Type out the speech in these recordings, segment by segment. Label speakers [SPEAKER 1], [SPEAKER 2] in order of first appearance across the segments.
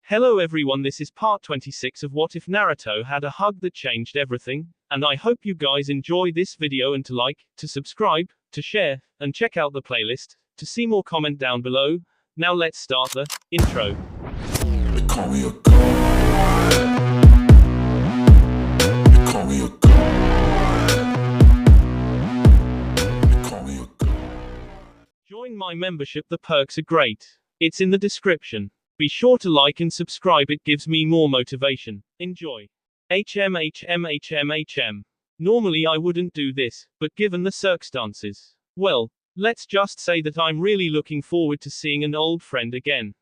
[SPEAKER 1] Hello everyone, this is part 26 of What If Naruto Had a Hug That Changed Everything, and I hope you guys enjoy this video and to like, to subscribe, to share, and check out the playlist, to see more comment down below. Now let's start the intro.
[SPEAKER 2] They call me a god. They call me a god. They call me a god.
[SPEAKER 1] Join my membership, the perks are great. It's in the description. Be sure to like and subscribe, it gives me more motivation. Enjoy. HM. Normally I wouldn't do this, but given the circumstances, well, let's just say that I'm really looking forward to seeing an old friend again.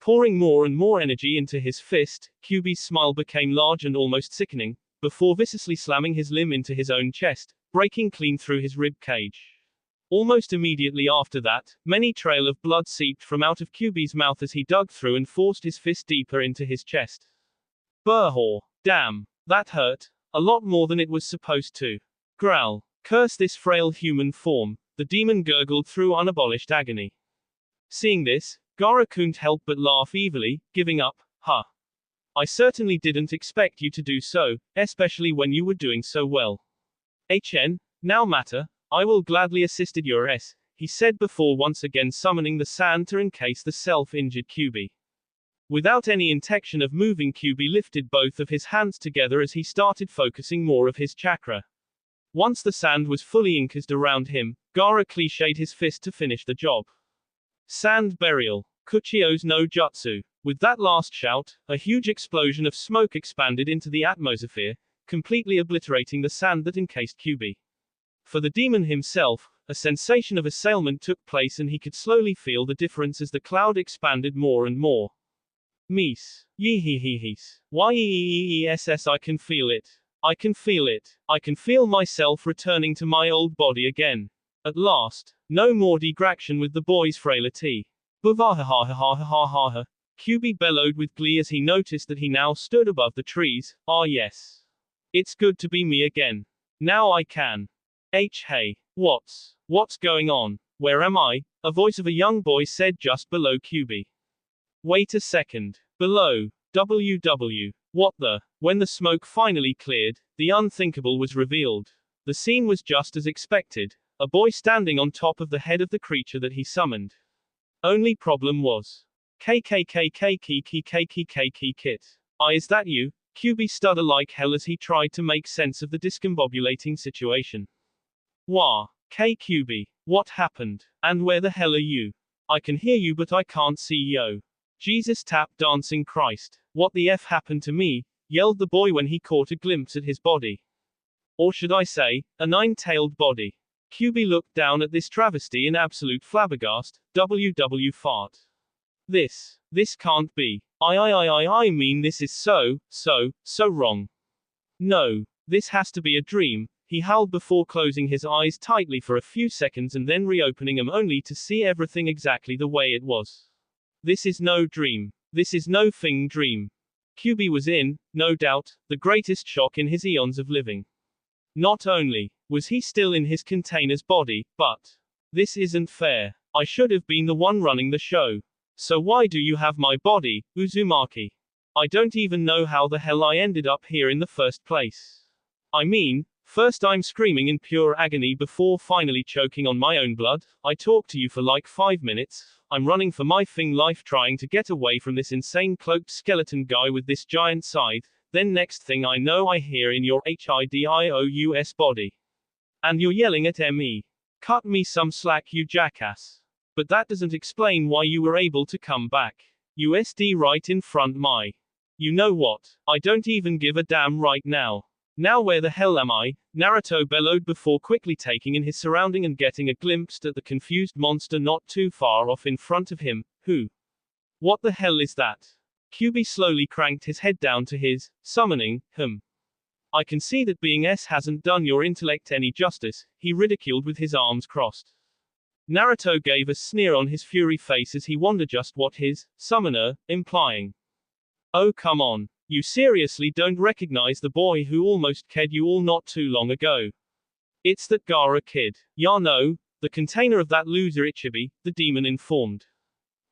[SPEAKER 1] Pouring more and more energy into his fist, Kyuubi's smile became large and almost sickening, before viciously slamming his limb into his own chest, breaking clean through his rib cage. Almost immediately after that, many trail of blood seeped from out of Kyuubi's mouth as he dug through and forced his fist deeper into his chest. Burhaw. Damn. That hurt. A lot more than it was supposed to. Growl. Curse this frail human form, the demon gurgled through unabolished agony. Seeing this, Gaara couldn't help but laugh evilly, giving up. Huh. I certainly didn't expect you to do so, especially when you were doing so well. Now matter. I will gladly assisted your s, he said before once again summoning the sand to encase the self-injured Kyuubi. Without any intention of moving, Kyuubi lifted both of his hands together as he started focusing more of his chakra. Once the sand was fully encased around him, Gaara cliched his fist to finish the job. Sand burial. Kuchio's no jutsu. With that last shout, a huge explosion of smoke expanded into the atmosphere, completely obliterating the sand that encased Kyuubi. For the demon himself, a sensation of assailment took place and he could slowly feel the difference as the cloud expanded more and more. Mees. Yeeheehees. Yeeess, I can feel it. I can feel it. I can feel myself returning to my old body again. At last. No more degraction with the boy's frailty. Buvahahahahahaha. Kyuubi bellowed with glee as he noticed that he now stood above the trees. Ah yes. It's good to be me again. Now I can. Hey. What's going on? Where am I? A voice of a young boy said just below Kyuubi. Wait a second. Below. WW. What the? When the smoke finally cleared, the unthinkable was revealed. The scene was just as expected. A boy standing on top of the head of the creature that he summoned. Only problem was. Kit. Is that you? Kyuubi stuttered like hell as he tried to make sense of the discombobulating situation. Wah. Kyuubi. What happened? And where the hell are you? I can hear you but I can't see yo. Jesus tap dancing Christ. What the F happened to me? Yelled the boy when he caught a glimpse at his body. Or should I say, a nine-tailed body. Kyuubi looked down at this travesty in absolute flabbergast. WW fart. This can't be. I mean this is so wrong. No. This has to be a dream. He howled before closing his eyes tightly for a few seconds and then reopening them only to see everything exactly the way it was. This is no dream. This is no thing dream. Kyuubi was in, no doubt, the greatest shock in his eons of living. Not only was he still in his container's body, but this isn't fair. I should have been the one running the show. So why do you have my body, Uzumaki? I don't even know how the hell I ended up here in the first place. I mean, first I'm screaming in pure agony before finally choking on my own blood. I talked to you for like 5 minutes. I'm running for my thing life trying to get away from this insane cloaked skeleton guy with this giant scythe. Then next thing I know I hear in your HIDIOUS body. And you're yelling at me. Cut me some slack you jackass. But that doesn't explain why you were able to come back. USD right in front my. You know what? I don't even give a damn right now. Now where the hell am I? Naruto bellowed before quickly taking in his surrounding and getting a glimpse at the confused monster not too far off in front of him. Who? What the hell is that? Kyuubi slowly cranked his head down to his summoning. I can see that being S hasn't done your intellect any justice, he ridiculed with his arms crossed. Naruto gave a sneer on his fury face as he wondered just what his summoner implying. Oh come on. You seriously don't recognize the boy who almost killed you all not too long ago? It's that Gaara kid. Ya no, the container of that loser Ichibi, the demon informed.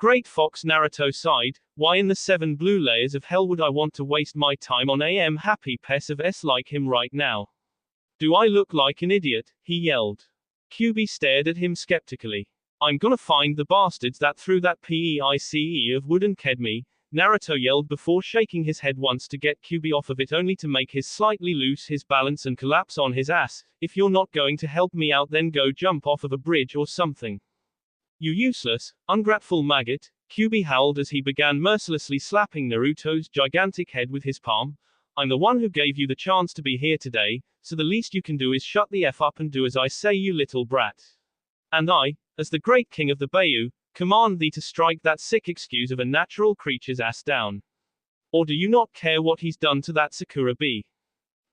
[SPEAKER 1] great fox Naruto sighed, why in the 7 blue layers of hell would I want to waste my time on am happy pes of s like him right now? Do I look like an idiot? He yelled. Kyuubi stared at him skeptically. I'm gonna find the bastards that threw that PEICE of wood and ked me, Naruto yelled before shaking his head once to get Kyuubi off of it only to make his slightly lose his balance and collapse on his ass. If you're not going to help me out then go jump off of a bridge or something. You useless, ungrateful maggot, Kyuubi howled as he began mercilessly slapping Naruto's gigantic head with his palm. I'm the one who gave you the chance to be here today, so the least you can do is shut the F up and do as I say, you little brat. And I, as the great king of the Bayou, command thee to strike that sick excuse of a natural creature's ass down. Or do you not care what he's done to that Sakura B?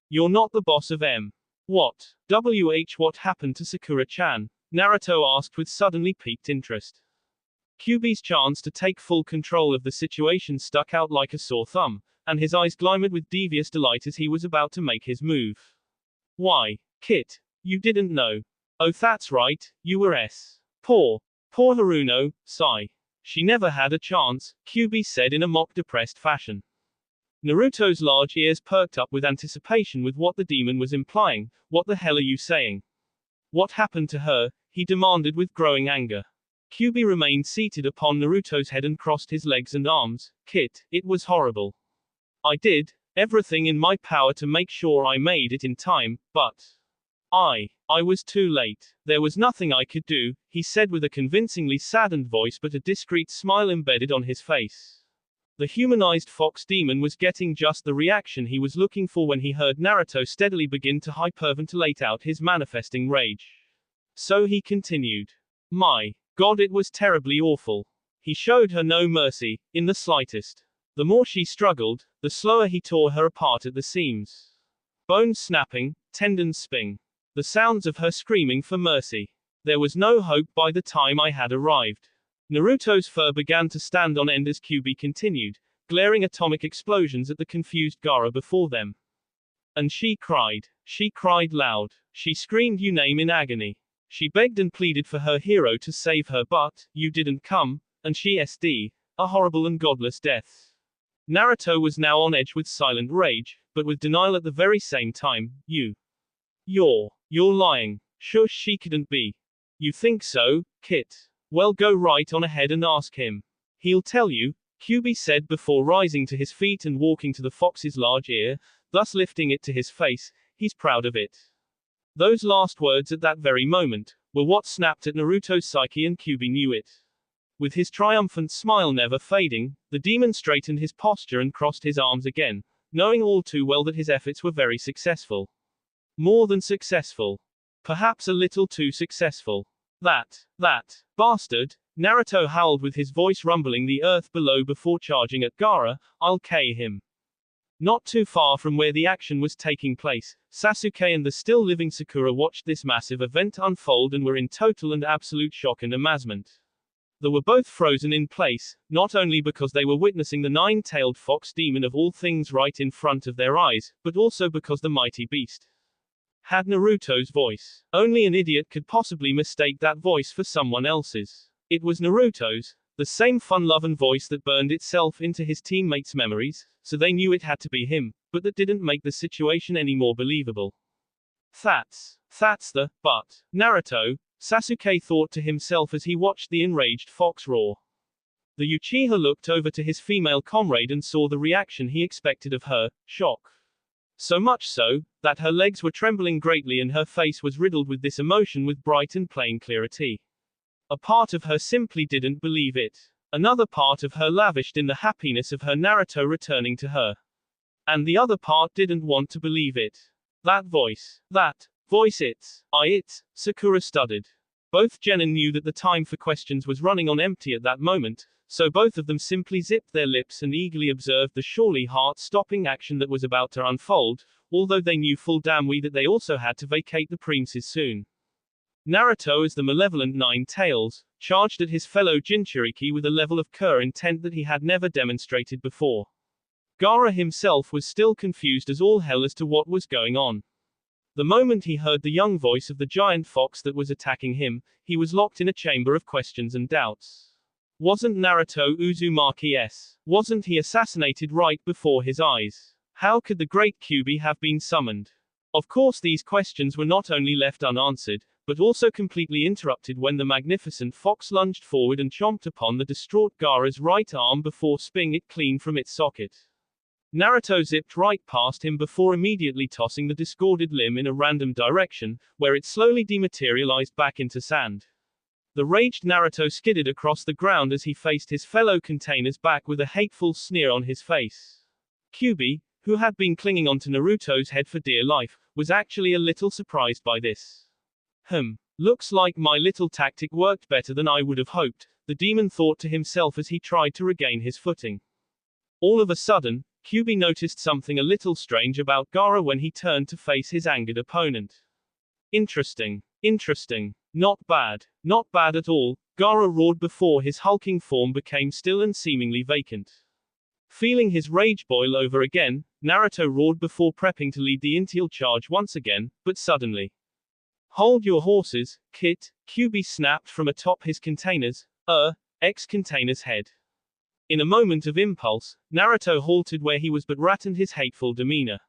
[SPEAKER 1] You're not the boss of M. What? What happened to Sakura-chan? Naruto asked with suddenly piqued interest. Kyuubi's chance to take full control of the situation stuck out like a sore thumb, and his eyes glimmered with devious delight as he was about to make his move. Why, Kit, you didn't know. Oh, that's right, you were S. Poor Haruno, sigh. She never had a chance, Kyuubi said in a mock depressed fashion. Naruto's large ears perked up with anticipation with what the demon was implying. What the hell are you saying? What happened to her? He demanded with growing anger. Kyuubi remained seated upon Naruto's head and crossed his legs and arms. Kit, it was horrible. I did everything in my power to make sure I made it in time, but I was too late. There was nothing I could do, he said with a convincingly saddened voice but a discreet smile embedded on his face. The humanized fox demon was getting just the reaction he was looking for when he heard Naruto steadily begin to hyperventilate out his manifesting rage. So he continued. My God, it was terribly awful. He showed her no mercy, in the slightest. The more she struggled, the slower he tore her apart at the seams. Bones snapping, tendons spinning. The sounds of her screaming for mercy. There was no hope by the time I had arrived. Naruto's fur began to stand on end as Kyuubi continued, glaring atomic explosions at the confused Gaara before them. And she cried. She cried loud. She screamed you name in agony. She begged and pleaded for her hero to save her, but you didn't come, and she SD, a horrible and godless death. Naruto was now on edge with silent rage, but with denial at the very same time. You're lying. Shush, she couldn't be. You think so, Kit? Well, go right on ahead and ask him. He'll tell you, Kyuubi said before rising to his feet and walking to the fox's large ear, thus lifting it to his face. He's proud of it. Those last words at that very moment were what snapped at Naruto's psyche, and Kyuubi knew it. With his triumphant smile never fading, the demon straightened his posture and crossed his arms again, knowing all too well that his efforts were very successful. More than successful. Perhaps a little too successful. That bastard, Naruto howled with his voice rumbling the earth below before charging at Gaara. I'll K him. Not too far from where the action was taking place, Sasuke and the still living Sakura watched this massive event unfold and were in total and absolute shock and amazement. They were both frozen in place, not only because they were witnessing the 9-tailed fox demon of all things right in front of their eyes, but also because the mighty beast had Naruto's voice. Only an idiot could possibly mistake that voice for someone else's. It was Naruto's, the same fun-loving voice that burned itself into his teammates' memories, so they knew it had to be him, but that didn't make the situation any more believable. That's but, Naruto, Sasuke thought to himself as he watched the enraged fox roar. The Uchiha looked over to his female comrade and saw the reaction he expected of her, shock. So much so, that her legs were trembling greatly and her face was riddled with this emotion with bright and plain clarity. A part of her simply didn't believe it. Another part of her lavished in the happiness of her Naruto returning to her. And the other part didn't want to believe it. That voice, Sakura stuttered. Both Genin knew that the time for questions was running on empty at that moment, so both of them simply zipped their lips and eagerly observed the surely heart-stopping action that was about to unfold, although they knew full damn well that they also had to vacate the premises soon. Naruto, as the malevolent Nine Tails, charged at his fellow Jinchuriki with a level of intent that he had never demonstrated before. Gaara himself was still confused as all hell as to what was going on. The moment he heard the young voice of the giant fox that was attacking him, he was locked in a chamber of questions and doubts. Wasn't Naruto Uzumaki-s? Wasn't he assassinated right before his eyes? How could the great Kyuubi have been summoned? Of course, these questions were not only left unanswered, but also completely interrupted when the magnificent fox lunged forward and chomped upon the distraught Gaara's right arm before spinning it clean from its socket. Naruto zipped right past him before immediately tossing the discorded limb in a random direction, where it slowly dematerialized back into sand. The raged Naruto skidded across the ground as he faced his fellow containers back with a hateful sneer on his face. Kyuubi, who had been clinging onto Naruto's head for dear life, was actually a little surprised by this. Looks like my little tactic worked better than I would have hoped, the demon thought to himself as he tried to regain his footing. All of a sudden, Kyuubi noticed something a little strange about Gaara when he turned to face his angered opponent. Interesting. Not bad at all, Gaara roared before his hulking form became still and seemingly vacant. Feeling his rage boil over again, Naruto roared before prepping to lead the initial charge once again, but suddenly. Hold your horses, Kit, Kyuubi snapped from atop his container's head. In a moment of impulse, Naruto halted where he was but rattled his hateful demeanor.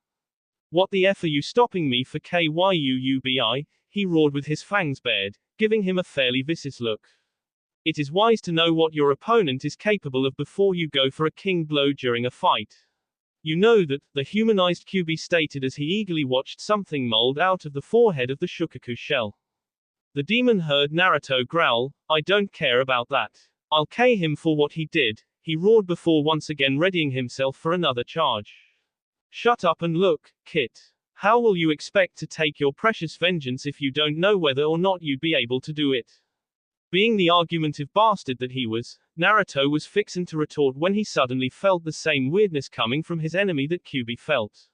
[SPEAKER 1] What the F are you stopping me for, Kyuubi? He roared with his fangs bared, giving him a fairly vicious look. It is wise to know what your opponent is capable of before you go for a king blow during a fight. You know that, the humanized Kyuubi stated as he eagerly watched something mold out of the forehead of the Shukaku shell. The demon heard Naruto growl, I don't care about that. I'll K him for what he did, he roared before once again readying himself for another charge. Shut up and look, Kit. How will you expect to take your precious vengeance if you don't know whether or not you'd be able to do it? Being the argumentative bastard that he was, Naruto was fixing to retort when he suddenly felt the same weirdness coming from his enemy that Kyuubi felt.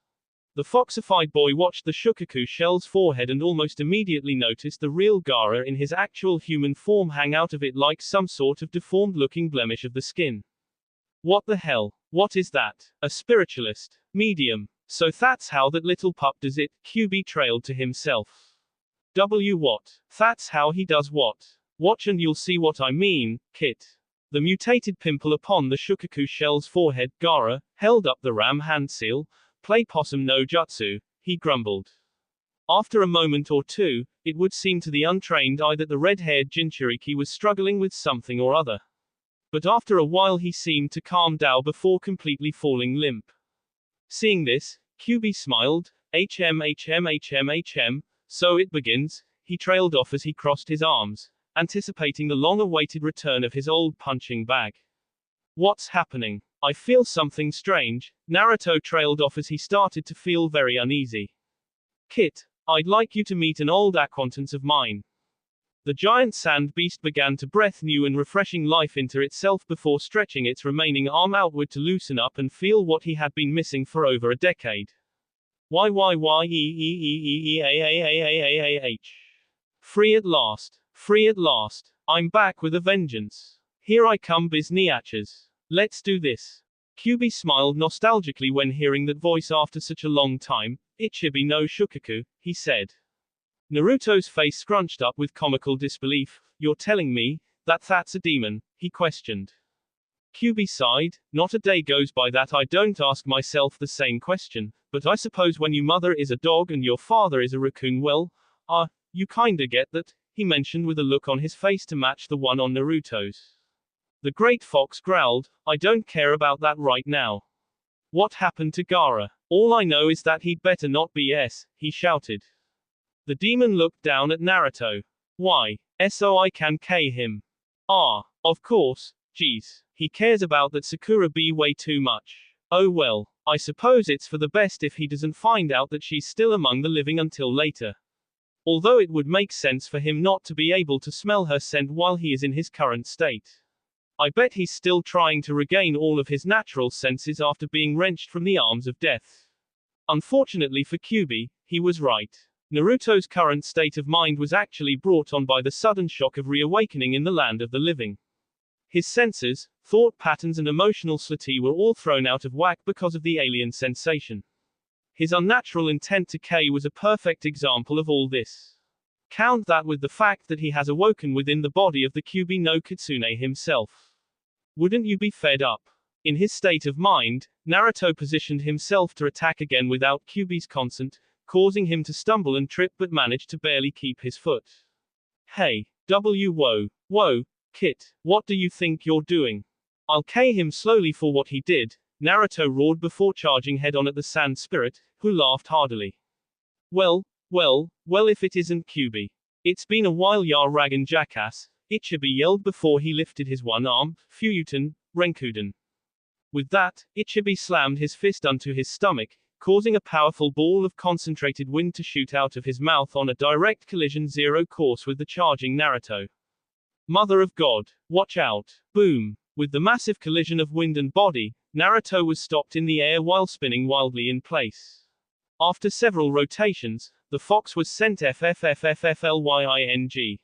[SPEAKER 1] The foxified boy watched the Shukaku shell's forehead and almost immediately noticed the real Gaara in his actual human form hang out of it like some sort of deformed-looking blemish of the skin. What the hell? What is that? A spiritualist? Medium. So that's how that little pup does it, Kyuubi trailed to himself. What? That's how he does what? Watch and you'll see what I mean, Kit. The mutated pimple upon the Shukaku shell's forehead, Gaara, held up the ram hand seal, play possum no jutsu, he grumbled. After a moment or two, it would seem to the untrained eye that the red-haired Jinchuriki was struggling with something or other. But after a while he seemed to calm down before completely falling limp. Seeing this, Kyuubi smiled, so it begins, he trailed off as he crossed his arms, anticipating the long-awaited return of his old punching bag. What's happening? I feel something strange, Naruto trailed off as he started to feel very uneasy. Kit, I'd like you to meet an old acquaintance of mine. The giant sand beast began to breathe new and refreshing life into itself before stretching its remaining arm outward to loosen up and feel what he had been missing for over a decade. Free at last. Free at last. I'm back with a vengeance. Here I come, bizniyachas. Let's do this. Kyuubi smiled nostalgically when hearing that voice after such a long time. Ichibi no Shukaku, he said. Naruto's face scrunched up with comical disbelief. You're telling me that that's a demon? He questioned. Kyuubi sighed. Not a day goes by that I don't ask myself the same question, but I suppose when your mother is a dog and your father is a raccoon, well, you kinda get that, he mentioned with a look on his face to match the one on Naruto's. The great fox growled, I don't care about that right now. What happened to Gaara? All I know is that he'd better not BS, he shouted. The demon looked down at Naruto. Why? So I can K him. Of course, geez. He cares about that Sakura B way too much. Oh well. I suppose it's for the best if he doesn't find out that she's still among the living until later. Although it would make sense for him not to be able to smell her scent while he is in his current state. I bet he's still trying to regain all of his natural senses after being wrenched from the arms of death. Unfortunately for Kyubi, he was right. Naruto's current state of mind was actually brought on by the sudden shock of reawakening in the land of the living. His senses, thought patterns and emotional sati were all thrown out of whack because of the alien sensation. His unnatural intent to kill was a perfect example of all this. Count that with the fact that he has awoken within the body of the Kyubi no Kitsune himself. Wouldn't you be fed up? In his state of mind, Naruto positioned himself to attack again without Kyubi's consent, causing him to stumble and trip but managed to barely keep his foot. Hey, whoa, Kit, what do you think you're doing? I'll kill him slowly for what he did, Naruto roared before charging head-on at the sand spirit, who laughed heartily. Well, if it isn't Kyubi. It's been a while, ya raggin' jackass, Ichibi yelled before he lifted his one arm, Fuyuten, Renkuden. With that, Ichibi slammed his fist onto his stomach, causing a powerful ball of concentrated wind to shoot out of his mouth on a direct collision zero course with the charging Naruto. Mother of God, watch out. Boom. With the massive collision of wind and body, Naruto was stopped in the air while spinning wildly in place. After several rotations, the fox was sent FFFFFLYING.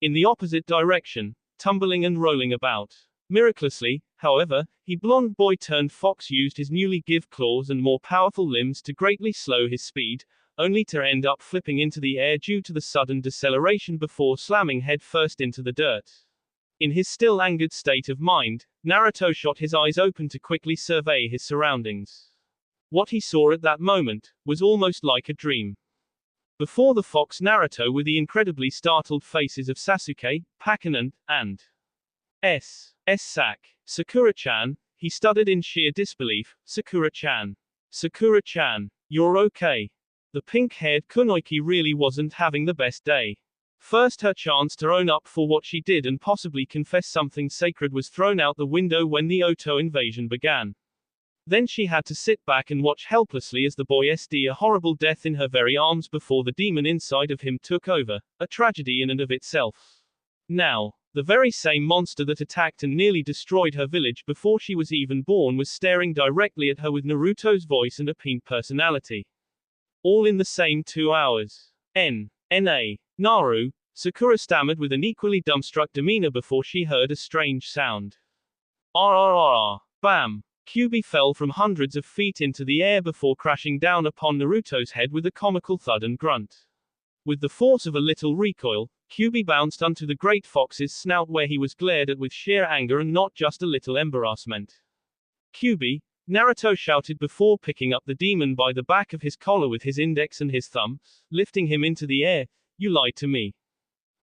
[SPEAKER 1] In the opposite direction, tumbling and rolling about. Miraculously, however, he blonde boy turned fox used his newly give claws and more powerful limbs to greatly slow his speed, only to end up flipping into the air due to the sudden deceleration before slamming head first into the dirt. In his still angered state of mind, Naruto shot his eyes open to quickly survey his surroundings. What he saw at that moment was almost like a dream. Before the fox Naruto were the incredibly startled faces of Sasuke, Pakunin, and Sak. Sakura-chan, he stuttered in sheer disbelief, Sakura-chan. Sakura-chan, you're okay. The pink-haired Kunoichi really wasn't having the best day. First, her chance to own up for what she did and possibly confess something sacred was thrown out the window when the Oto invasion began. Then she had to sit back and watch helplessly as the boy SD a horrible death in her very arms before the demon inside of him took over, a tragedy in and of itself. Now, the very same monster that attacked and nearly destroyed her village before she was even born was staring directly at her with Naruto's voice and a pink personality. All in the same 2 hours. N.A. Naru, Sakura stammered with an equally dumbstruck demeanor before she heard a strange sound. RRR. Bam. Kyubi fell from hundreds of feet into the air before crashing down upon Naruto's head with a comical thud and grunt. With the force of a little recoil, Kyubi bounced onto the great fox's snout where he was glared at with sheer anger and not just a little embarrassment. Kyubi, Naruto shouted before picking up the demon by the back of his collar with his index and his thumb, lifting him into the air. You lied to me.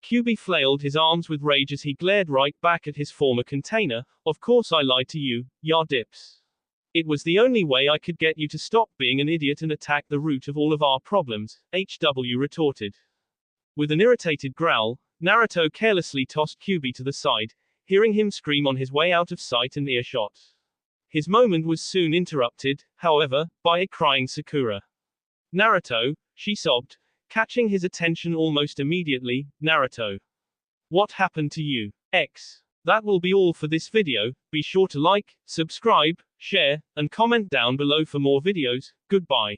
[SPEAKER 1] Kyubi flailed his arms with rage as he glared right back at his former container. Of course I lied to you, ya dips. It was the only way I could get you to stop being an idiot and attack the root of all of our problems, HW retorted. With an irritated growl, Naruto carelessly tossed Kyubi to the side, hearing him scream on his way out of sight and earshot. His moment was soon interrupted, however, by a crying Sakura. Naruto, she sobbed, catching his attention almost immediately. Naruto. What happened to you? That will be all for this video. Be sure to like, subscribe, share, and comment down below for more videos. Goodbye.